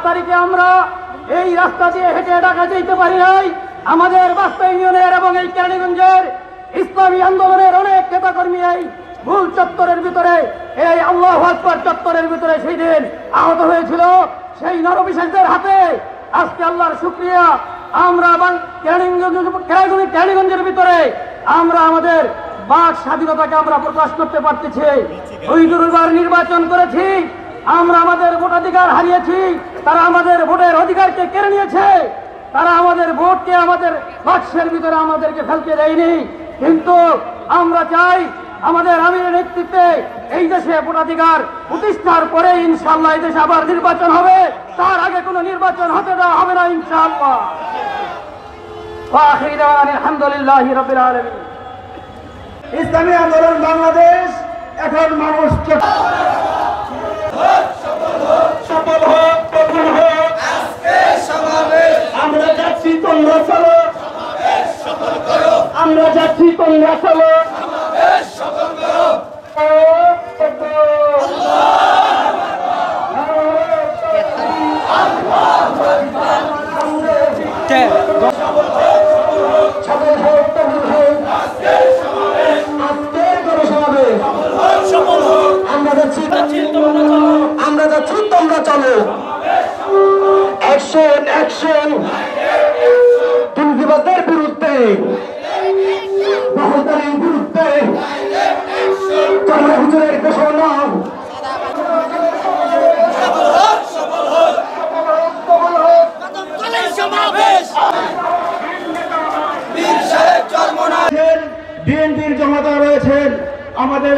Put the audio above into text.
তারিখে আমরা এই রাস্তা দিয়ে হেঁটে ঢাকা যেতে পারি নাই। আমাদের বাস্তা ইউনিয়নের এবং এই কেরানীগঞ্জের ইসলামী আন্দোলনের অনেক নেতাকর্মী এই মূল চত্বরের ভিতরে, এই আল্লাহু আকবার চত্বরের ভিতরে সেই দিন আহত হয়েছিল সেই নরবিশেষদের হাতে। আজকে আল্লাহর শুকরিয়া, আমরা কেরানীগঞ্জের ভিতরে আমরা আমাদের বাক স্বাধীনতাকে আমরা প্রকাশ করতে পারতেছি। ওই দুর্বার নির্বাচন করেছি, আমরা আমাদের ভোটাধিকার হারিয়েছি, তারা আমাদের ভোটের অধিকারকে কেড়ে নিয়েছে, তারা আমাদের ভোটকে আমাদের বাক্সের ভিতরে আমাদেরকে ফেলতে দেয়নি। কিন্তু আমরা চাই আমাদের আমিরের নেতৃত্বে এই দেশে ভোটাধিকার প্রতিষ্ঠার পরে ইনশাআল্লাহ এই দেশে আবার নির্বাচন হবে, তার আগে কোনো নির্বাচন হতে দেওয়া হবে না ইনশাআল্লাহ। ওয়া আখিরু দাওয়ানা আলহামদুলিল্লাহি রাব্বিল আলামিন। ইসলামী আন্দোলন বাংলাদেশ এখন মানুষ সফল হোক, কবুল হোক। আমরা যাচ্ছি, তোমরা চলো। আমরা যাচ্ছি, তোমরা চলো। আমরা যাচ্ছি, তোমরা চলো। অ্যাকশন অ্যাকশন দুর্নীতিবাজদের বিরুদ্ধে, বহুদলীয় বিরুদ্ধে তোমরা হুজুরের ঘোষণা। বিএনপির জমাতা রয়েছেন আমাদের